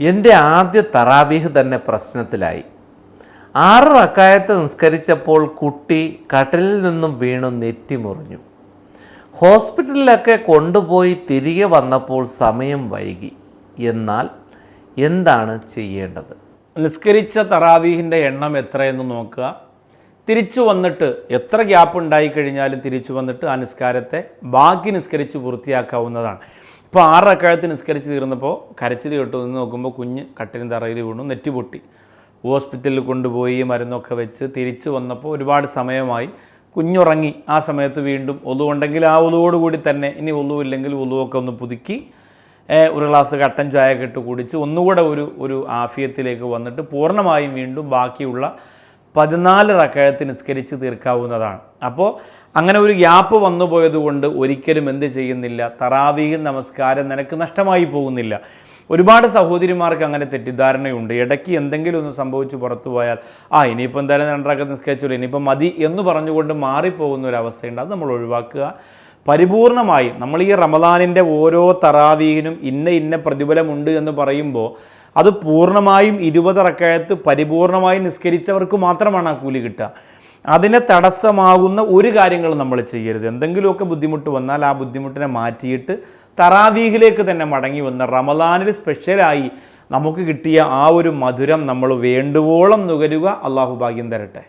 എൻ്റെ ആദ്യ തറാവീഹ് തന്നെ പ്രശ്നത്തിലായി. 6 റക്അത്ത് നിസ്കരിച്ചപ്പോൾ കുട്ടി കട്ടിലിൽ നിന്നും വീണു നെറ്റി മുറിഞ്ഞു. ഹോസ്പിറ്റലിലൊക്കെ കൊണ്ടുപോയി തിരികെ വന്നപ്പോൾ സമയം വൈകി. എന്നാൽ എന്താണ് ചെയ്യേണ്ടത്? നിസ്കരിച്ച തറാവീഹിൻ്റെ എണ്ണം എത്രയെന്ന് നോക്കുക. തിരിച്ചു വന്നിട്ട് എത്ര ഗ്യാപ്പ് ഉണ്ടായിക്കഴിഞ്ഞാലും തിരിച്ചു വന്നിട്ട് ആ നിസ്കാരത്തെ ബാക്കി നിസ്കരിച്ച് പൂർത്തിയാക്കാവുന്നതാണ്. ഇപ്പോൾ 6 റക്അത്ത് നിസ്കരിച്ച് തീർന്നപ്പോൾ കരച്ചിൽ കേട്ടു നിന്ന് നോക്കുമ്പോൾ കുഞ്ഞ് കട്ടിലിന് തറയിൽ വീണു, നെറ്റി പൊട്ടി. ഹോസ്പിറ്റലിൽ കൊണ്ടുപോയി മരുന്നൊക്കെ വെച്ച് തിരിച്ചു വന്നപ്പോൾ ഒരുപാട് സമയമായി. കുഞ്ഞുറങ്ങി. ആ സമയത്ത് വീണ്ടും ഒളു ഉണ്ടെങ്കിൽ ആ ഒളുവോടുകൂടി തന്നെ, ഇനി ഒളു ഇല്ലെങ്കിൽ ഒളുവൊക്കെ ഒന്ന് പുതുക്കി ഒരു ഗ്ലാസ് കട്ടൻ ചായ ഇട്ട് കുടിച്ച് ഒന്നുകൂടെ ഒരു ആഫിയത്തിലേക്ക് വന്നിട്ട് പൂർണ്ണമായും വീണ്ടും ബാക്കിയുള്ള 14 റക്അത്ത് നിസ്കരിച്ച് തീർക്കാവുന്നതാണ്. അപ്പോൾ അങ്ങനെ ഒരു ഗ്യാപ്പ് വന്നു പോയതുകൊണ്ട് ഒരിക്കലും എന്ത് ചെയ്യുന്നില്ല, തറാവീഹ് നമസ്കാരം നിനക്ക് നഷ്ടമായി പോകുന്നില്ല. ഒരുപാട് സഹോദരിമാർക്ക് അങ്ങനെ തെറ്റിദ്ധാരണയുണ്ട്. ഇടയ്ക്ക് എന്തെങ്കിലും ഒന്ന് സംഭവിച്ച് പുറത്തു പോയാൽ ഇനിയിപ്പോൾ എന്തായാലും 2 റക്അത്ത് നിസ്കരിച്ചില്ല, ഇനിയിപ്പോൾ മതി എന്ന് പറഞ്ഞുകൊണ്ട് മാറിപ്പോകുന്ന ഒരു അവസ്ഥയുണ്ട്. അത് നമ്മൾ ഒഴിവാക്കുക. പരിപൂർണമായി നമ്മൾ ഈ റമദാനിൻ്റെ ഓരോ തറാവീഹിനും ഇന്ന പ്രതിഫലമുണ്ട് എന്ന് പറയുമ്പോൾ അത് പൂർണ്ണമായും 20 റക്അത്ത് പരിപൂർണമായി നിസ്കരിച്ചവർക്ക് മാത്രമാണ് ആ കൂലി കിട്ടുക. അതിനെ തടസ്സമാകുന്ന ഒരു കാര്യങ്ങളും നമ്മൾ ചെയ്യരുത്. എന്തെങ്കിലുമൊക്കെ ബുദ്ധിമുട്ട് വന്നാൽ ആ ബുദ്ധിമുട്ടിനെ മാറ്റിയിട്ട് തറാവീഹിലേക്ക് തന്നെ മടങ്ങി വന്ന് റമദാനിൽ സ്പെഷ്യലായി നമുക്ക് കിട്ടിയ ആ ഒരു മധുരം നമ്മൾ വേണ്ടുവോളം നുകരുക. അള്ളാഹു ഭാഗ്യം തരട്ടെ.